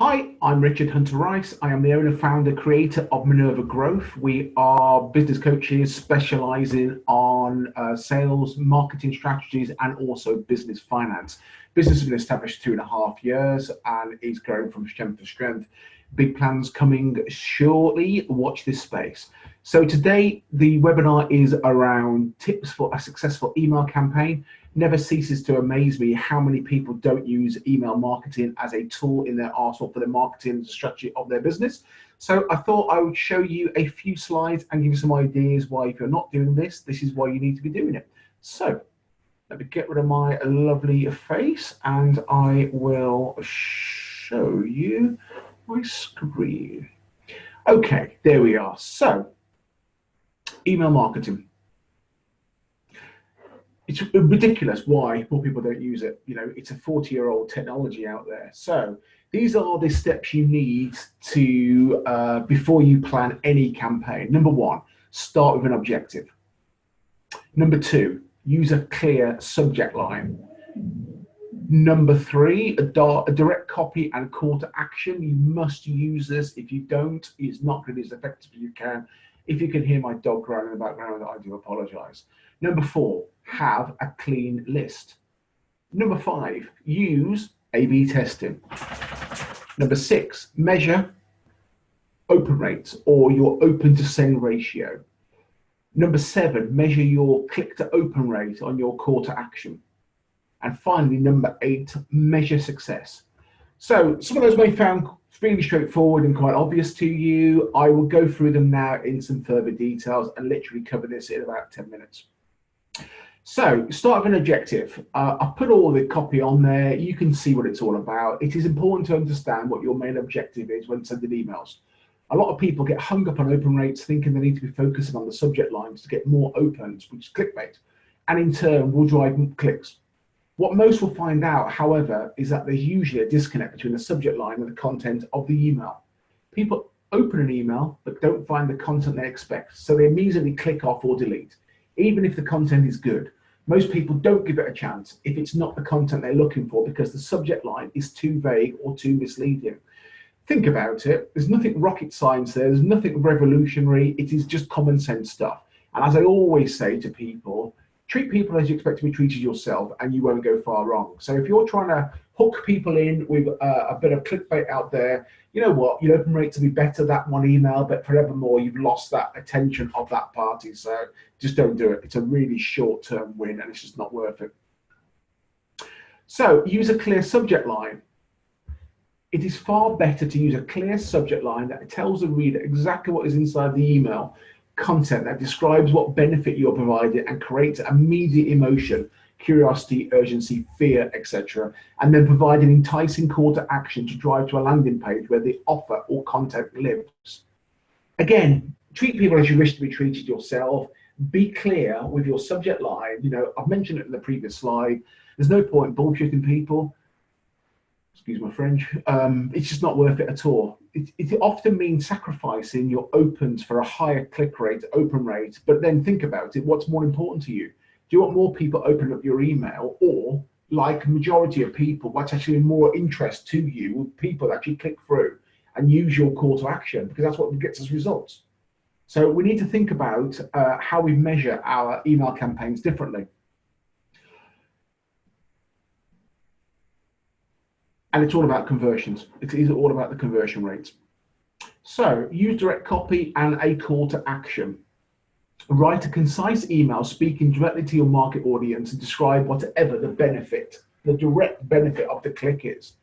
Hi, I'm Richard Hunter Rice. I am the owner, founder, creator of Minerva Growth. We are business coaches specializing on sales, marketing strategies, and also business finance. Business has been established 2.5 years and is growing from strength to strength. Big plans coming shortly. Watch this space. So today, the webinar is around tips for a successful email campaign. Never ceases to amaze me how many people don't use email marketing as a tool in their arsenal for the marketing strategy of their business. So I thought I would show you a few slides and give you some ideas why, if you're not doing this, this is why you need to be doing it. So let me get rid of my lovely face and I will show you my screen. Okay, there we are. So email marketing. It's ridiculous why more people don't use it. You know, it's a 40-year-old technology out there. So these are the steps you need to, before you plan any campaign. Number one, start with an objective. Number two, use a clear subject line. Number three, a direct copy and call to action. You must use this. If you don't, it's not going to be as effective as you can. If you can hear my dog growling in the background, I do apologize. Number four, have a clean list. Number five, use A/B testing. Number six, measure open rates or your open to send ratio. Number seven, measure your click to open rate on your call to action. And finally, number eight, measure success. So some of those may sound really straightforward and quite obvious to you. I will go through them now in some further details and literally cover this in about 10 minutes. So start with an objective. I've put all the copy on there. You can see what it's all about. It is important to understand what your main objective is when sending emails. A lot of people get hung up on open rates thinking they need to be focusing on the subject lines to get more opens, which is clickbait, and in turn will drive clicks. What most will find out, however, is that there's usually a disconnect between the subject line and the content of the email. People open an email but don't find the content they expect, so they immediately click off or delete. Even if the content is good, most people don't give it a chance if it's not the content they're looking for because the subject line is too vague or too misleading. Think about it. There's nothing rocket science there. There's nothing revolutionary. It is just common sense stuff. And as I always say to people, treat people as you expect to be treated yourself and you won't go far wrong. So if you're trying to hook people in with a bit of clickbait out there, you know what, your open rate to be better that one email, but forevermore you've lost that attention of that party. So just don't do it. It's a really short-term win and it's just not worth it. So use a clear subject line. It is far better to use a clear subject line that tells the reader exactly what is inside the email content, that describes what benefit you're providing and creates immediate emotion, curiosity, urgency, fear, etc. And then provide an enticing call to action to drive to a landing page where the offer or content lives. Again, treat people as you wish to be treated yourself. Be clear with your subject line. You know, I've mentioned it in the previous slide. There's no point bullshitting people. Excuse my French. It's just not worth it at all. It often means sacrificing your opens for a higher click rate, open rate, but then think about it. What's more important to you? Do you want more people open up your email, or like majority of people, what's actually more interest to you, people that actually click through and use your call to action, because that's what gets us results. So we need to think about how we measure our email campaigns differently. And it's all about conversions. It is all about the conversion rates. So use direct copy and a call to action. Write a concise email speaking directly to your market audience and describe whatever the benefit, the direct benefit of the click is.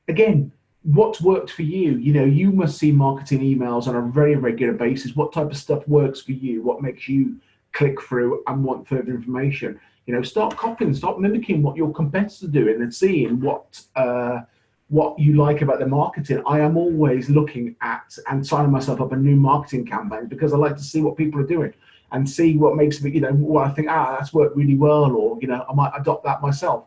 Again, what's worked for you? You know, you must see marketing emails on a very regular basis. What type of stuff works for you? What makes you click through and want further information? You know, start copying, start mimicking what your competitors are doing and seeing what you like about the marketing. I am always looking at and signing myself up a new marketing campaign because I like to see what people are doing and see what makes me, you know, what I think, that's worked really well, or, you know, I might adopt that myself.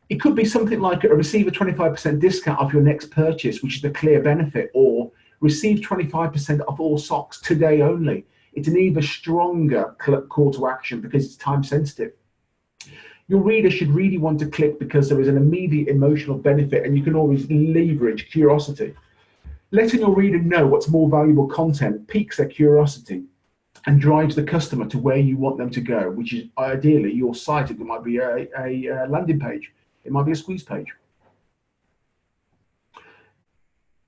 It could be something like receive a 25% discount off your next purchase, which is a clear benefit, or receive 25% off all socks today only. It's an even stronger call to action because it's time sensitive. Your reader should really want to click because there is an immediate emotional benefit, and you can always leverage curiosity. Letting your reader know what's more valuable content piques their curiosity and drives the customer to where you want them to go, which is ideally your site. It might be a landing page. It might be a squeeze page.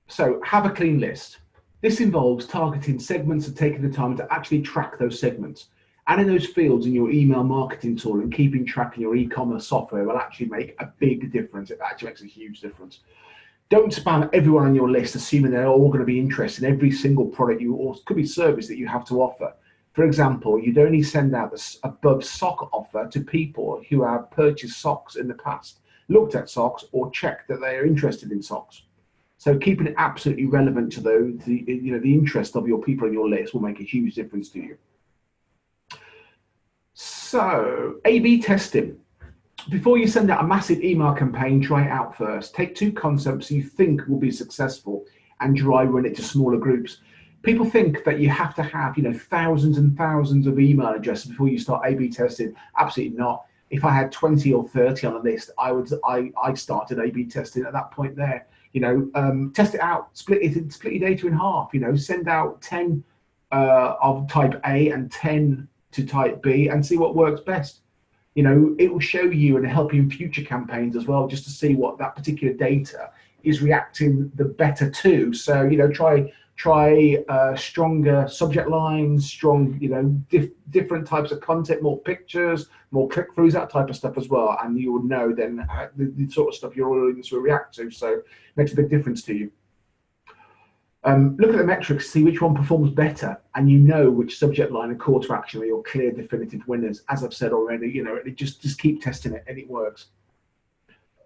So have a clean list. This involves targeting segments and taking the time to actually track those segments. Adding those fields in your email marketing tool and keeping track in your e-commerce software will actually make a big difference. It actually makes a huge difference. Don't spam everyone on your list, assuming they're all going to be interested in every single product you, or could be service that you have to offer. For example, you'd only send out the above sock offer to people who have purchased socks in the past, looked at socks, or checked that they are interested in socks. So keeping it absolutely relevant to the interest of your people on your list will make a huge difference to you. So A/B testing. Before you send out a massive email campaign, try it out first. Take 2 concepts you think will be successful and dry run it to smaller groups. People think that you have to have, thousands and thousands of email addresses before you start A/B testing. Absolutely not. If I had 20 or 30 on a list, I started A/B testing at that point there. Test it out, split your data in half. Send out 10 of type A and 10 to type B and see what works best. It will show you and help you in future campaigns as well, just to see what that particular data is reacting the better to. So, try stronger subject lines, strong, different types of content, more pictures, more click-throughs, that type of stuff as well. And you will know then the sort of stuff your audience will react to. So it makes a big difference to you. Look at the metrics, see which one performs better, and which subject line and call to action are your clear, definitive winners. As I've said already, just keep testing it and it works.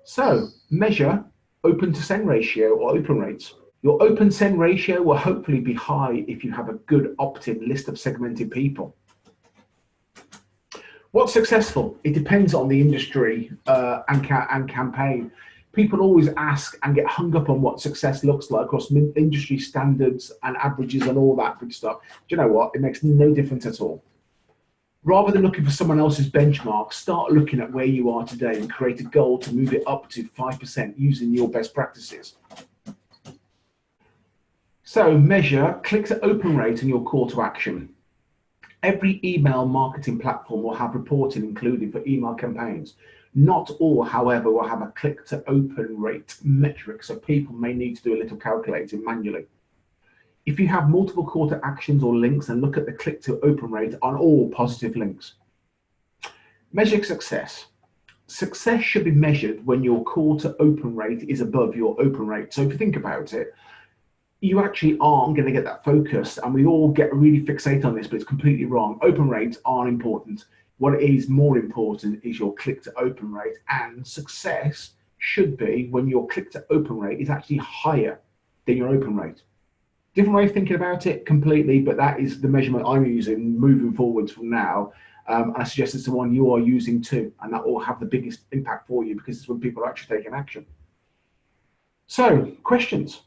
So measure open to send ratio or open rates. Your open send ratio will hopefully be high if you have a good opt-in list of segmented people. What's successful? It depends on the industry and campaign. People always ask and get hung up on what success looks like across industry standards and averages and all that good stuff. Do you know what? It makes no difference at all. Rather than looking for someone else's benchmark, start looking at where you are today and create a goal to move it up to 5% using your best practices. So measure click-to-open rate and your call to action. Every email marketing platform will have reporting included for email campaigns. Not all, however, will have a click-to-open rate metric, so people may need to do a little calculating manually. If you have multiple call to actions or links, then look at the click-to-open rate on all positive links. Measure success. Success should be measured when your call-to-open rate is above your open rate. So if you think about it, you actually aren't going to get that focus, and we all get really fixated on this, but it's completely wrong. Open rates aren't important. What is more important is your click-to-open rate, and success should be when your click-to-open rate is actually higher than your open rate. Different way of thinking about it completely, but that is the measurement I'm using moving forwards from now. And I suggest it's the one you are using too, and that will have the biggest impact for you because it's when people are actually taking action. So, questions?